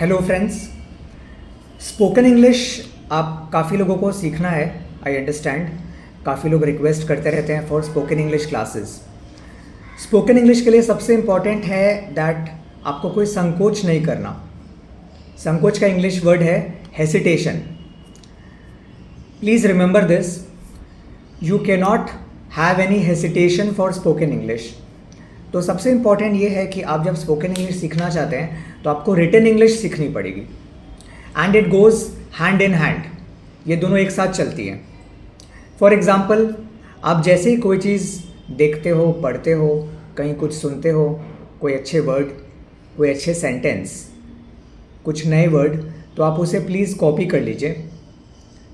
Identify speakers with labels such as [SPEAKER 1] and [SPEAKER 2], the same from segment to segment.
[SPEAKER 1] Hello friends, spoken English आप काफ़ी लोगों को सीखना है। आई अंडरस्टैंड, काफ़ी लोग रिक्वेस्ट करते रहते हैं for spoken English classes. Spoken English के लिए सबसे इम्पॉर्टेंट है दैट आपको कोई संकोच नहीं करना। संकोच का इंग्लिश वर्ड है hesitation. Please remember this, you can not have any hesitation for spoken English. तो सबसे इम्पॉर्टेंट ये है कि आप जब स्पोकन इंग्लिश सीखना चाहते हैं तो आपको रिटन इंग्लिश सीखनी पड़ेगी, and it goes hand in hand. ये दोनों एक साथ चलती हैं। फॉर एग्ज़ाम्पल, आप जैसे ही कोई चीज़ देखते हो, पढ़ते हो, कहीं कुछ सुनते हो, कोई अच्छे वर्ड, कोई अच्छे सेंटेंस, कुछ नए वर्ड, तो आप उसे प्लीज़ कॉपी कर लीजिए।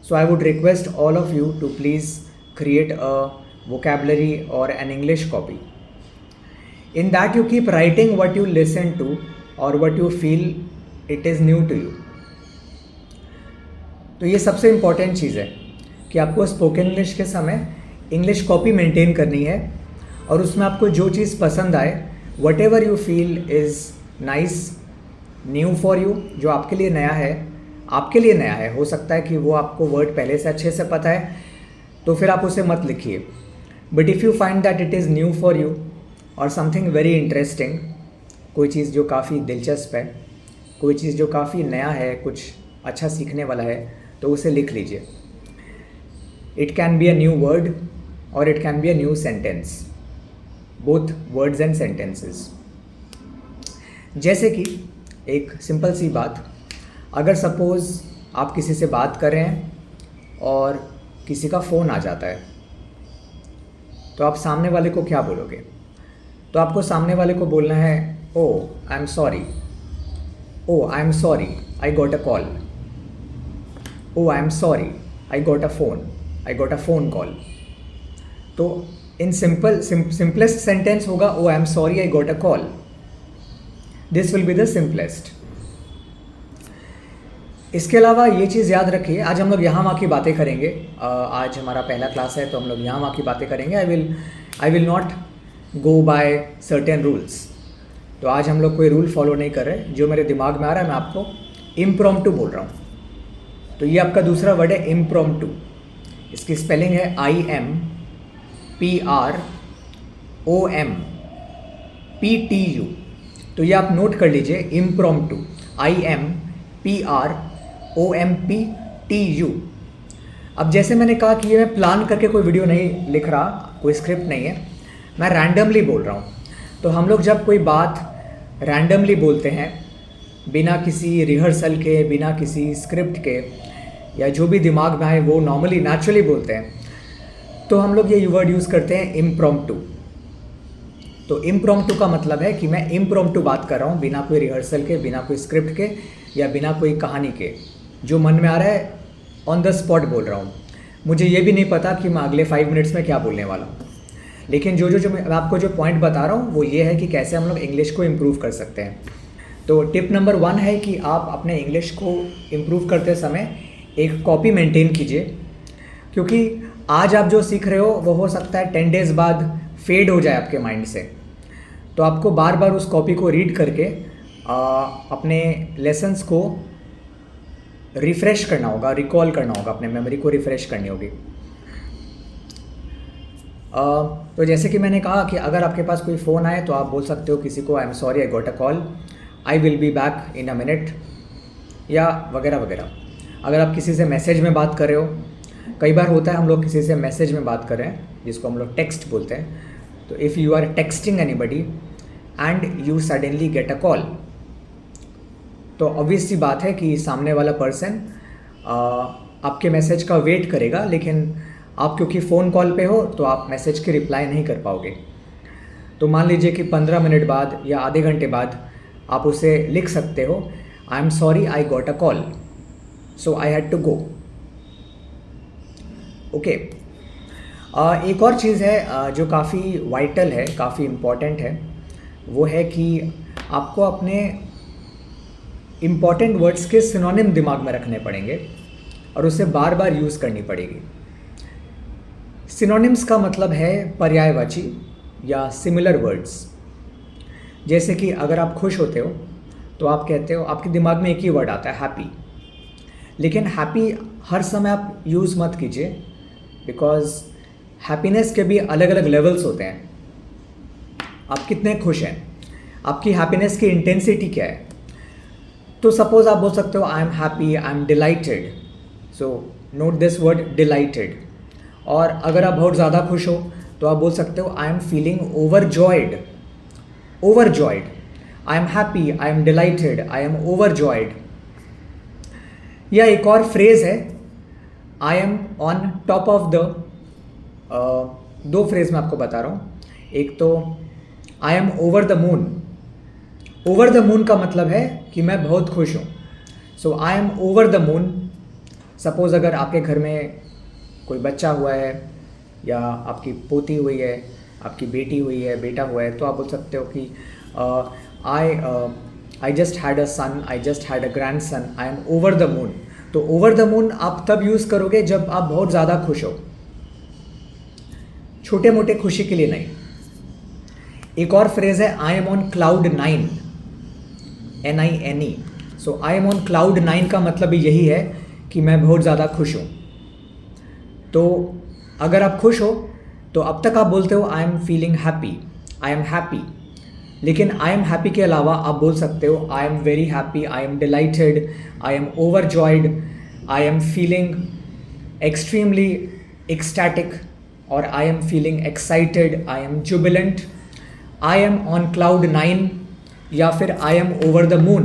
[SPEAKER 1] So I would request all of you to please create a vocabulary or an English copy. In that you keep writing what you listen to or what you feel it is new to you. तो ये सबसे important चीज़ है कि आपको spoken English के समय English copy maintain करनी है, और उसमें आपको जो चीज़ पसंद आए, what ever you feel is nice, new for you, जो आपके लिए नया है, आपके लिए नया है। हो सकता है कि वो आपको वर्ड पहले से अच्छे से पता है, तो फिर आप उसे मत लिखिए। But if you find that it is new for you और समथिंग वेरी इंटरेस्टिंग, कोई चीज़ जो काफ़ी दिलचस्प है, कोई चीज़ जो काफ़ी नया है, कुछ अच्छा सीखने वाला है, तो उसे लिख लीजिए। It can be a new word और it can be a new sentence, both words and sentences. जैसे कि एक सिंपल सी बात, अगर सपोज़ आप किसी से बात कर रहे हैं और किसी का फ़ोन आ जाता है, तो आप सामने वाले को क्या बोलोगे? तो आपको सामने वाले को बोलना है, oh I am sorry, oh I am sorry I got a call, oh I am sorry I got a phone call. तो इन सिंपलेस्ट सेंटेंस होगा, oh I am sorry I got a call. This will be the simplest. इसके अलावा ये चीज़ याद रखिए, आज हम लोग यहाँ वहाँ की बातें करेंगे। आज हमारा पहला क्लास है, तो हम लोग यहाँ वहाँ की बातें करेंगे। I will not go by certain rules. तो आज हम लोग कोई रूल फॉलो नहीं कर रहे, जो मेरे दिमाग में आ रहा है मैं आपको इम्प्रॉम्प्टू बोल रहा हूँ। तो ये आपका दूसरा वर्ड है इम्प्रॉम्प्टू। इसकी स्पेलिंग है IMPROMPTU। तो ये आप नोट कर लीजिए, इम्प्रॉम्प्टू, IMPROMPTU। अब जैसे मैंने कहा कि ये मैं प्लान करके कोई वीडियो नहीं लिख रहा, कोई स्क्रिप्ट नहीं है, मैं रैंडमली बोल रहा हूँ। तो हम लोग जब कोई बात रैंडमली बोलते हैं, बिना किसी रिहर्सल के, बिना किसी स्क्रिप्ट के, या जो भी दिमाग में आए वो नॉर्मली नेचुरली बोलते हैं, तो हम लोग ये वर्ड यूज़ करते हैं इम्प्रॉम्प्टू। तो इम्प्रॉम्प्टू का मतलब है कि मैं इम्प्रॉम्प्टू बात कर रहा हूँ, बिना कोई रिहर्सल के, बिना कोई स्क्रिप्ट के, या बिना कोई कहानी के, जो मन में आ रहा है ऑन द स्पॉट बोल रहा हूँ। मुझे ये भी नहीं पता कि मैं अगले 5 मिनट्स में क्या बोलने वाला हूँ, लेकिन जो मैं आपको जो पॉइंट बता रहा हूँ वो ये है कि कैसे हम लोग इंग्लिश को इम्प्रूव कर सकते हैं। तो टिप नंबर 1 है कि आप अपने इंग्लिश को इम्प्रूव करते समय एक कॉपी मेंटेन कीजिए, क्योंकि आज आप जो सीख रहे हो वो हो सकता है 10 डेज़ बाद फेड हो जाए आपके माइंड से। तो आपको बार बार उस कॉपी को रीड करके अपने लेसन्स को रिफ़्रेश करना होगा, रिकॉल करना होगा, अपने मेमोरी को रिफ़्रेश करनी होगी। तो जैसे कि मैंने कहा कि अगर आपके पास कोई फ़ोन आए तो आप बोल सकते हो किसी को, आई am sorry I got a call, I will be back in a minute, या वगैरह वगैरह। अगर आप किसी से मैसेज में बात कर रहे हो, कई बार होता है हम लोग किसी से मैसेज में बात कर रहे हैं, जिसको हम लोग टेक्स्ट बोलते हैं। तो if you are texting anybody and you suddenly get a call, तो ऑब्वियस सी बात है कि सामने वाला पर्सन आपके मैसेज का वेट करेगा, लेकिन आप क्योंकि फ़ोन कॉल पे हो तो आप मैसेज की रिप्लाई नहीं कर पाओगे। तो मान लीजिए कि 15 मिनट बाद या आधे घंटे बाद आप उसे लिख सकते हो, I am sorry I got a call, so I had to go. Okay. एक और चीज़ है जो काफ़ी वाइटल है, काफ़ी इम्पॉर्टेंट है, वो है कि आपको अपने इम्पॉर्टेंट वर्ड्स के सिनोनिम दिमाग में रखने पड़ेंगे और उसे बार बार यूज़ करनी पड़ेगी। सिनोनिम्स का मतलब है पर्यायवाची या सिमिलर वर्ड्स। जैसे कि अगर आप खुश होते हो तो आप कहते हो, आपके दिमाग में एक ही वर्ड आता है हैप्पी। लेकिन हैप्पी हर समय आप यूज़ मत कीजिए, बिकॉज हैप्पीनेस के भी अलग अलग लेवल्स होते हैं। आप कितने खुश हैं, आपकी हैप्पीनेस की इंटेंसिटी क्या है। तो सपोज आप बोल सकते हो I am happy, I am dilated. So note this word dilated. और अगर आप बहुत ज़्यादा खुश हो तो आप बोल सकते हो I am feeling overjoyed. Overjoyed, I am happy, I am delighted, I am overjoyed. या एक और फ्रेज है, I am on top of the, दो फ्रेज मैं आपको बता रहा हूँ। एक तो I am over the moon. Over the moon का मतलब है कि मैं बहुत खुश हूँ। So I am over the moon. Suppose अगर आपके घर में कोई बच्चा हुआ है, या आपकी पोती हुई है, आपकी बेटी हुई है, बेटा हुआ है, तो आप बोल सकते हो कि I just had a son, I just had a grandson, I am over the moon. तो ओवर द मून आप तब यूज़ करोगे जब आप बहुत ज़्यादा खुश हो, छोटे मोटे खुशी के लिए नहीं। एक और फ्रेज है I am on cloud 9, NINE। So I am on cloud 9 का मतलब भी यही है कि मैं बहुत ज़्यादा खुश हूँ। तो अगर आप खुश हो तो अब तक आप बोलते हो I am feeling happy, I am happy. लेकिन आई एम हैप्पी के अलावा आप बोल सकते हो I am very happy, I am delighted, I am overjoyed, I am feeling extremely ecstatic, और I am feeling excited, I am jubilant, I am on cloud 9, या फिर I am over the moon.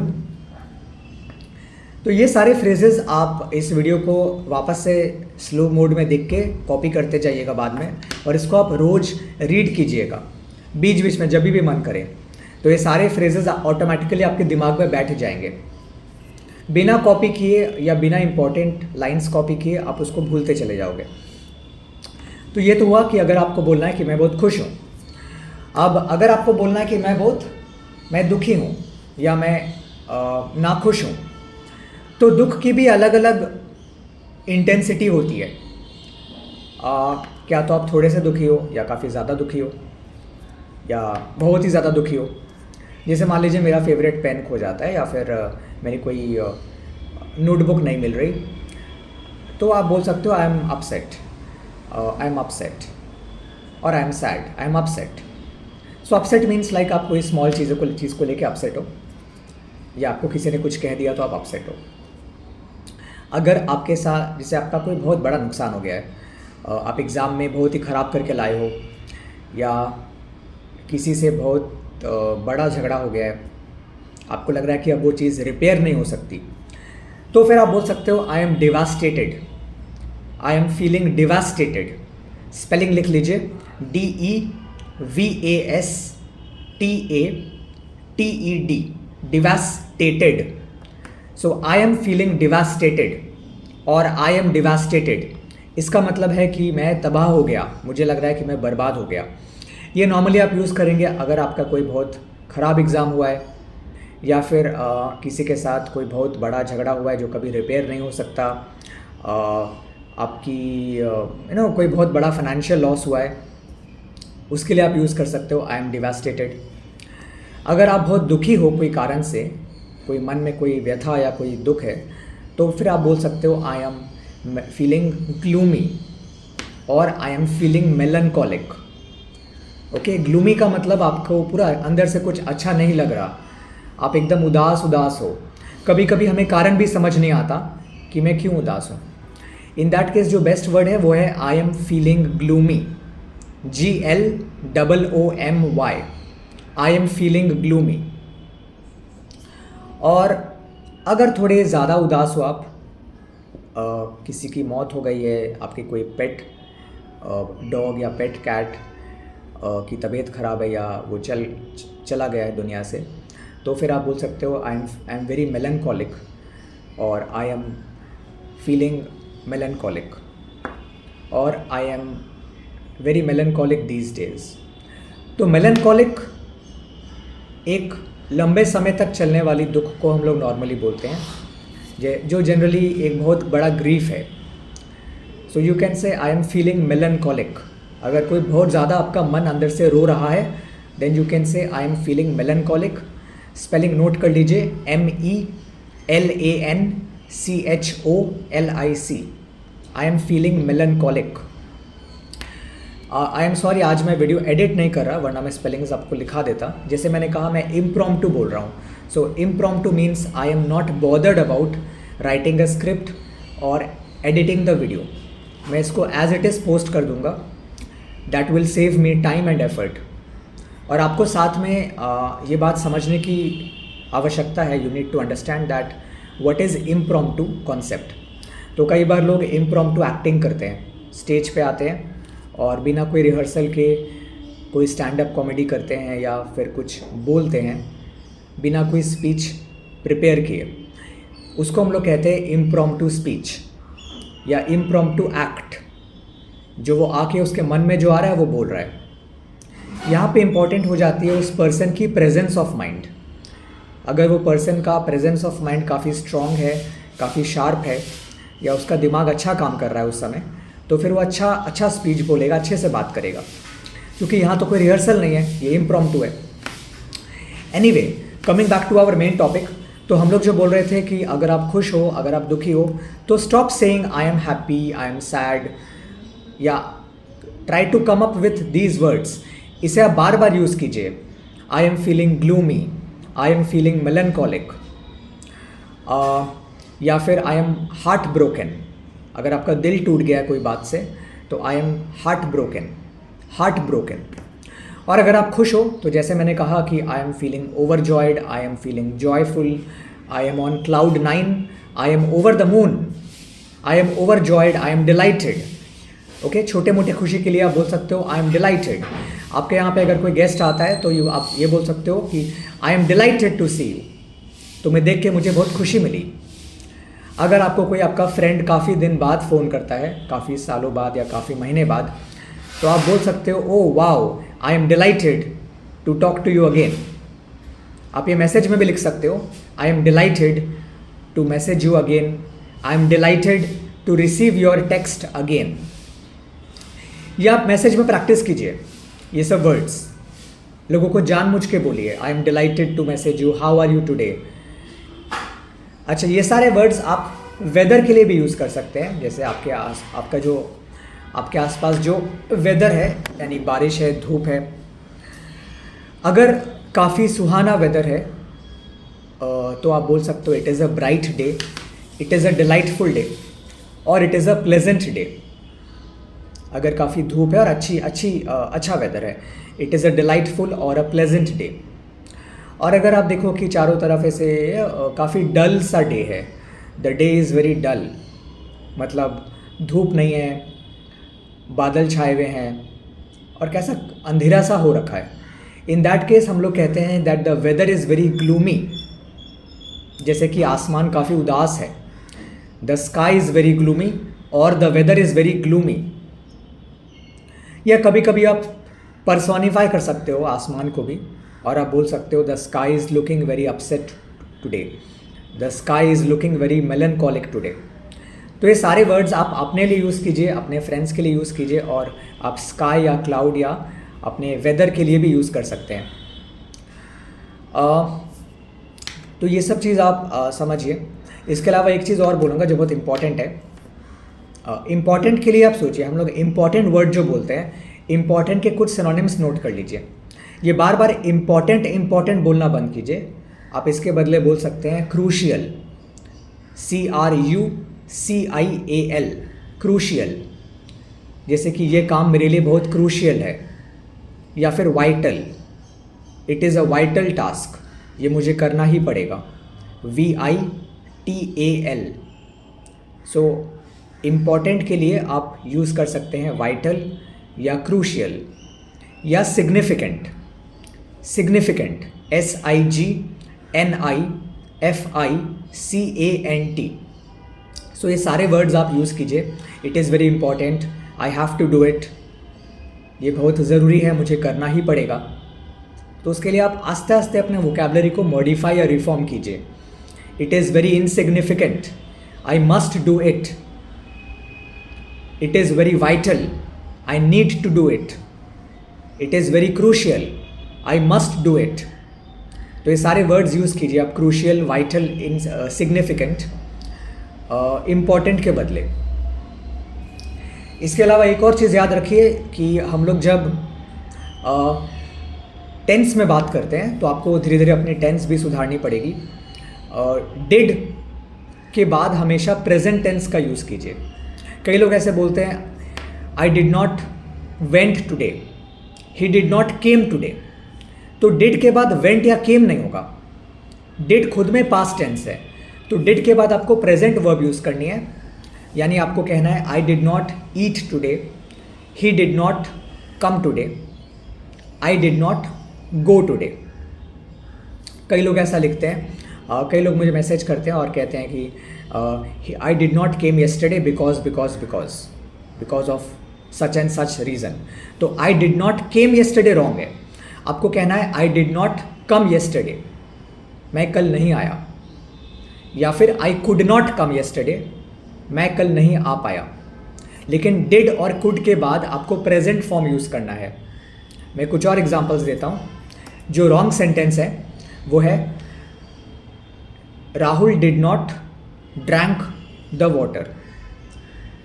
[SPEAKER 1] तो ये सारे phrases आप इस video को वापस से स्लो मोड में देख के कॉपी करते जाइएगा बाद में, और इसको आप रोज़ रीड कीजिएगा बीच बीच में जब भी मन करे। तो ये सारे फ्रेजेस ऑटोमेटिकली आपके दिमाग में बैठ जाएंगे। बिना कॉपी किए या बिना इंपॉर्टेंट लाइंस कॉपी किए आप उसको भूलते चले जाओगे। तो ये तो हुआ कि अगर आपको बोलना है कि मैं बहुत खुश हूँ। अब अगर आपको बोलना है कि मैं दुखी हूँ या मैं नाखुश हूँ, तो दुख की भी अलग अलग इंटेंसिटी होती है। क्या तो आप थोड़े से दुखी हो, या काफ़ी ज़्यादा दुखी हो, या बहुत ही ज़्यादा दुखी हो। जैसे मान लीजिए मेरा फेवरेट पेन खो जाता है, या फिर मेरी कोई नोटबुक नहीं मिल रही, तो आप बोल सकते हो I am upset, I am upset, और I am sad, I am upset. So upset means like आप कोई स्मॉल चीज़ को लेके अपसेट हो, या आपको किसी ने कुछ कह दिया तो आप अपसेट हो। अगर आपके साथ जैसे आपका कोई बहुत बड़ा नुकसान हो गया है, आप एग्ज़ाम में बहुत ही ख़राब करके लाए हो, या किसी से बहुत बड़ा झगड़ा हो गया है, आपको लग रहा है कि अब वो चीज़ रिपेयर नहीं हो सकती, तो फिर आप बोल सकते हो I M devastated, I am feeling devastated. Spelling लिख लीजिए, DEVASTATED, devastated. So I am feeling devastated और आई एम डिवास्टेटेड, इसका मतलब है कि मैं तबाह हो गया, मुझे लग रहा है कि मैं बर्बाद हो गया। ये नॉर्मली आप यूज़ करेंगे अगर आपका कोई बहुत ख़राब एग्ज़ाम हुआ है, या फिर किसी के साथ कोई बहुत बड़ा झगड़ा हुआ है जो कभी रिपेयर नहीं हो सकता, आपकी कोई बहुत बड़ा फाइनेंशियल लॉस हुआ है, उसके लिए आप यूज़ कर सकते हो आई एम डिवास्टेटेड। अगर आप बहुत दुखी हो कोई कारण से, कोई मन में कोई व्यथा या कोई दुख है, तो फिर आप बोल सकते हो आई एम फीलिंग ग्लूमी, और I am feeling melancholic. Okay, gloomy का मतलब आपको पूरा अंदर से कुछ अच्छा नहीं लग रहा, आप एकदम उदास हो। कभी कभी हमें कारण भी समझ नहीं आता कि मैं क्यों उदास हूँ। इन दैट केस जो बेस्ट वर्ड है वो है I am feeling gloomy, GLOOMY, I am feeling gloomy. और अगर थोड़े ज़्यादा उदास हो आप, किसी की मौत हो गई है, आपकी कोई पेट डॉग या पेट कैट की तबीयत ख़राब है, या वो चला गया है दुनिया से, तो फिर आप बोल सकते हो आई एम वेरी मेलनकॉलिक, और आई एम फीलिंग मेलनकॉलिक, और I am very melancholic these days. तो मेलनकॉलिक एक लंबे समय तक चलने वाली दुख को हम लोग नॉर्मली बोलते हैं, जो जनरली एक बहुत बड़ा ग्रीफ है। So you can say I am feeling melancholic. अगर कोई बहुत ज़्यादा आपका मन अंदर से रो रहा है, then you can say I am feeling melancholic. Spelling note कर लीजिए, MELANCHOLIC। I am feeling melancholic. I am sorry, आज मैं वीडियो एडिट नहीं कर रहा, वरना मैं स्पेलिंग्स आपको लिखा देता। जैसे मैंने कहा, मैं इम्प्रॉम्प्टू बोल रहा हूँ। So impromptu means I am not bothered about writing a script और एडिटिंग द वीडियो। मैं इसको एज इट इज़ पोस्ट कर दूंगा। That will save me time and effort. और आपको साथ में ये बात समझने की आवश्यकता है, you need to understand that what is impromptu concept. तो कई बार लोग इम्प्रॉम्प्टू एक्टिंग करते हैं, स्टेज पे आते हैं और बिना कोई रिहर्सल के कोई स्टैंड अप कॉमेडी करते हैं या फिर कुछ बोलते हैं बिना कोई स्पीच प्रिपेयर किए। उसको हम लोग कहते हैं इम्प्रॉम्प्टू स्पीच या इम्प्रॉम्प्टू एक्ट। जो वो आके उसके मन में जो आ रहा है वो बोल रहा है। यहाँ पे इम्पॉर्टेंट हो जाती है उस पर्सन की प्रेजेंस ऑफ माइंड। अगर वो पर्सन का प्रेजेंस ऑफ माइंड काफ़ी स्ट्रॉन्ग है, काफ़ी शार्प है, या उसका दिमाग अच्छा काम कर रहा है उस समय, तो फिर वो अच्छा स्पीच बोलेगा, अच्छे से बात करेगा। क्योंकि यहाँ तो कोई रिहर्सल नहीं है, ये इम्प्रॉम्प्टू है। Anyway, coming back to our main topic. तो हम लोग जो बोल रहे थे कि अगर आप खुश हो, अगर आप दुखी हो, तो stop saying I am happy, I am sad, या try to come up with these words. इसे आप बार बार यूज़ कीजिए। I am feeling gloomy, I am feeling melancholic, या फिर आई एम हार्ट ब्रोकन। अगर आपका दिल टूट गया है कोई बात से, तो आई एम हार्ट ब्रोकन। और अगर आप खुश हो, तो जैसे मैंने कहा कि I am feeling overjoyed, I am feeling joyful, I am on cloud 9, I am over the moon, I am overjoyed, I am dilated. Okay, छोटे मोटे खुशी के लिए आप बोल सकते हो आई एम डिलाइटेड। आपके यहाँ पे अगर कोई गेस्ट आता है तो आप ये बोल सकते हो कि I am delighted to see you, तुम्हें देख के मुझे बहुत खुशी मिली। अगर आपको कोई आपका फ्रेंड काफ़ी दिन बाद फ़ोन करता है, काफ़ी सालों बाद या काफ़ी महीने बाद, तो आप बोल सकते हो oh wow, I am delighted to talk to you again. आप ये मैसेज में भी लिख सकते हो, I am delighted to message you again, I am delighted to receive your text again. ये आप मैसेज में प्रैक्टिस कीजिए, ये सब वर्ड्स लोगों को जानबूझ के बोलिए। I am delighted to message you, how are you today. अच्छा, ये सारे वर्ड्स आप वेदर के लिए भी यूज़ कर सकते हैं। जैसे आपके आसपास जो वेदर है, यानी बारिश है, धूप है, अगर काफ़ी सुहाना वेदर है तो आप बोल सकते हो it is a bright day, it is a delightful day, और it is a pleasant day. अगर काफ़ी धूप है और अच्छा वेदर है, इट इज़ अ डिलाइटफुल और अ प्लेजेंट डे। और अगर आप देखो कि चारों तरफ ऐसे काफ़ी डल सा डे है, the day is very dull, मतलब धूप नहीं है, बादल छाए हुए हैं और कैसा अंधेरा सा हो रखा है, इन दैट केस हम लोग कहते हैं that the weather is very gloomy. जैसे कि आसमान काफ़ी उदास है, the sky is very gloomy और the weather is very gloomy. या कभी कभी आप पर्सोनिफाई कर सकते हो आसमान को भी, और आप बोल सकते हो the sky is looking very upset today, the sky is looking very melancholic today. तो ये सारे वर्ड्स आप अपने लिए यूज़ कीजिए, अपने फ्रेंड्स के लिए यूज़ कीजिए, और आप स्काई या क्लाउड या अपने वेदर के लिए भी यूज़ कर सकते हैं। तो ये सब चीज़ आप समझिए। इसके अलावा एक चीज़ और बोलूँगा जो बहुत इम्पॉर्टेंट है। इम्पॉर्टेंट के लिए आप सोचिए, हम लोग इम्पॉर्टेंट वर्ड जो बोलते हैं, इम्पॉर्टेंट के कुछ सिनोनिम्स नोट कर लीजिए। ये बार बार इम्पॉर्टेंट बोलना बंद कीजिए। आप इसके बदले बोल सकते हैं क्रूशियल, CRUCIAL, क्रूशियल। जैसे कि ये काम मेरे लिए बहुत क्रूशियल है, या फिर vital, it is a vital task, ये मुझे करना ही पड़ेगा, VITAL। सो इम्पॉर्टेंट के लिए आप यूज़ कर सकते हैं वाइटल या क्रूशियल, या सिग्निफिकेंट, SIGNIFICANT। सो ये सारे वर्ड्स आप यूज़ कीजिए। It is very important, I have to do it, ये बहुत ज़रूरी है, मुझे करना ही पड़ेगा। तो उसके लिए आप आस्ते आस्ते अपने वोकैबलरी को मॉडिफाई या रिफॉर्म कीजिए। It is very insignificant, I must do it, it is very vital, I need to do it, it is very crucial, I must do it. तो ये सारे वर्ड्स यूज़ कीजिए आप, crucial, vital, insignificant, important के बदले। इसके अलावा एक और चीज़ याद रखिए कि हम लोग जब टेंस में बात करते हैं तो आपको धीरे धीरे अपनी टेंस भी सुधारनी पड़ेगी। डिड के बाद हमेशा प्रेजेंट टेंस का यूज़ कीजिए। कई लोग ऐसे बोलते हैं, आई did not went today, he did not came today. तो डिड के बाद वेंट या केम नहीं होगा। डिड खुद में पास्ट टेंस है, तो डिड के बाद आपको प्रेजेंट वर्ब यूज़ करनी है। यानी आपको कहना है I did not eat today, he did not come today, I did not go today. कई लोग ऐसा लिखते हैं, कई लोग मुझे मैसेज करते हैं और कहते हैं कि I did not came yesterday because of such and such reason. तो I did not came yesterday wrong है। आपको कहना है I did not come yesterday, मैं कल नहीं आया। या फिर I could not come yesterday, मैं कल नहीं आ पाया। लेकिन डिड और कुड के बाद आपको प्रेजेंट फॉर्म यूज़ करना है। मैं कुछ और एग्जांपल्स देता हूँ। जो रॉन्ग सेंटेंस है वो है Rahul did not drank the water,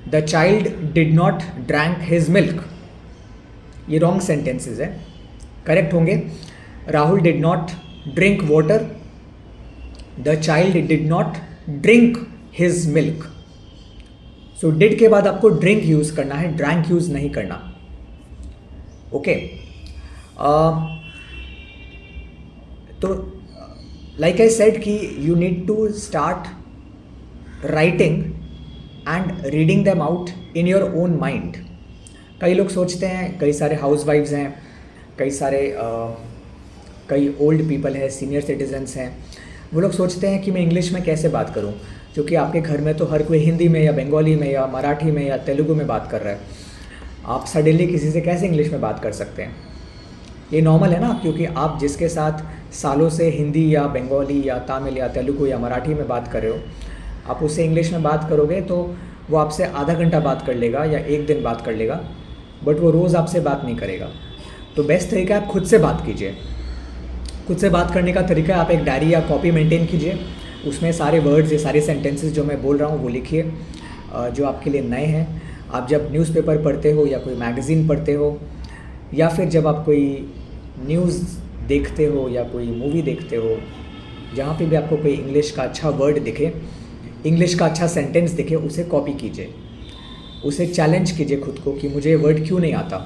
[SPEAKER 1] the child did not drank his milk. ये रॉन्ग सेंटेंसेस है। करेक्ट होंगे Rahul did not drink water, the child did not drink his milk. So did के बाद आपको ड्रिंक यूज़ करना है, ड्रैंक यूज़ नहीं करना। ओके तो लाइक आई सेड कि you need to start writing and reading them out in your own mind. कई लोग सोचते हैं, कई सारे हाउसवाइफ्स हैं, कई ओल्ड पीपल हैं, सीनियर सिटीजन्स हैं, वो लोग सोचते हैं कि मैं इंग्लिश में कैसे बात करूं, क्योंकि आपके घर में तो हर कोई हिंदी में या बंगाली में या मराठी में या तेलुगु में बात कर रहा है। आप सडनली किसी से कैसे इंग्लिश में बात कर सकते हैं? ये नॉर्मल है ना, क्योंकि आप जिसके साथ सालों से हिंदी या बंगाली या तमिल या तेलुगु या मराठी में बात कर रहे हो, आप उससे इंग्लिश में बात करोगे तो वो आपसे आधा घंटा बात कर लेगा या एक दिन बात कर लेगा, बट वो रोज़ आपसे बात नहीं करेगा। तो बेस्ट तरीका है आप खुद से बात कीजिए। खुद से बात करने का तरीका है आप एक डायरी या कॉपी मेंटेन कीजिए, उसमें सारे वर्ड्स, ये सारे सेंटेंसेस जो मैं बोल रहा हूँ वो लिखिए। जो आपके लिए नए हैं, आप जब न्यूज़पेपर पढ़ते हो या कोई मैगज़ीन पढ़ते हो या फिर जब आप कोई न्यूज़ देखते हो या कोई मूवी देखते हो, जहाँ पे भी आपको कोई इंग्लिश का अच्छा वर्ड दिखे, इंग्लिश का अच्छा सेंटेंस दिखे, उसे कॉपी कीजिए, उसे चैलेंज कीजिए खुद को कि मुझे ये वर्ड क्यों नहीं आता।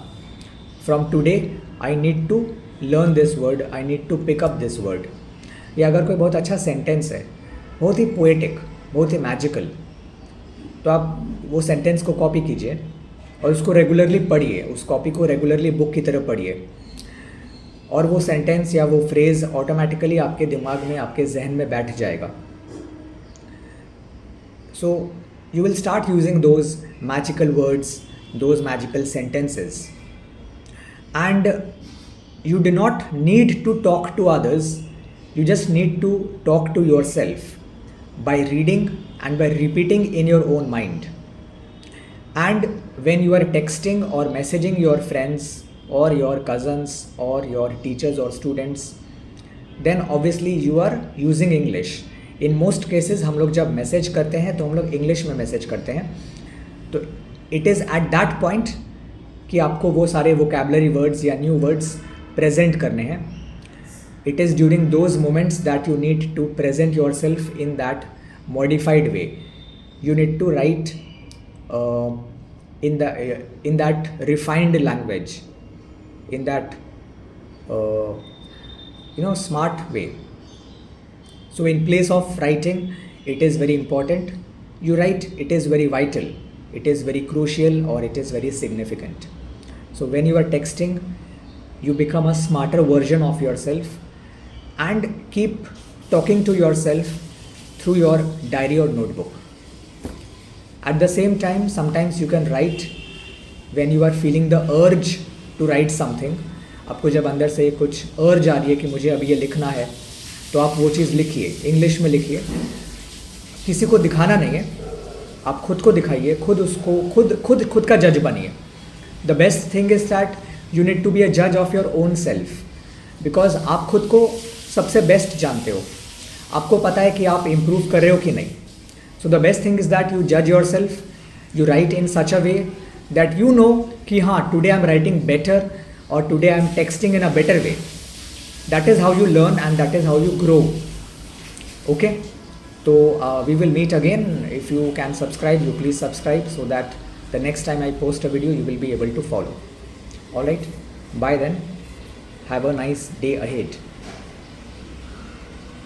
[SPEAKER 1] From today I need to learn this word, I need to pick up this word. या अगर कोई बहुत अच्छा सेंटेंस है, बहुत ही पोएटिक, बहुत ही मैजिकल, तो आप वो सेंटेंस को कॉपी कीजिए और उसको रेगुलरली पढ़िए, उस कॉपी को रेगुलरली बुक की तरह पढ़िए, और वो सेंटेंस या वो फ्रेज़ ऑटोमेटिकली आपके दिमाग में, आपके जहन में बैठ जाएगा। सो you will start using those magical words, those magical sentences, and you do not need to talk to others, you just need to talk to yourself by reading and by repeating in your own mind. And when you are texting or messaging your friends or your cousins or your teachers or students, then obviously you are using English. In most cases हम लोग जब message करते हैं तो हम लोग English में message करते हैं। तो it is at that point कि आपको वो सारे वोकैबलरी वर्ड्स या न्यू वर्ड्स प्रेजेंट करने हैं। It is during those moments that you need to present yourself in that modified way. You need to write in that refined language, in that smart way. So in place of writing, it is very important you write, it is very vital, it is very crucial, or it is very significant. So when you are texting, you become a smarter version of yourself and keep talking to yourself through your diary or notebook. At the same time, sometimes you can write when you are feeling the urge to write something. आपको जब अंदर से कुछ अर्ज आ रही है कि मुझे अब ये लिखना है, तो आप वो चीज़ लिखिए, इंग्लिश में लिखिए। किसी को दिखाना नहीं है, आप खुद को दिखाइए, खुद का जज बनिए। The best thing is that you need to be a जज of your own self, because आप खुद को सबसे बेस्ट जानते हो, आपको पता है कि आप इम्प्रूव कर रहे हो कि नहीं. So the best thing is that you जज yourself, you write in such a way that you know कि हाँ today I am writing better और today I am texting in a better way. That is how you learn and that is how you grow. Okay, तो we will meet again. If you can subscribe, you please subscribe so that the next time I post a video you will be able to follow. All right, bye then, have a nice day ahead.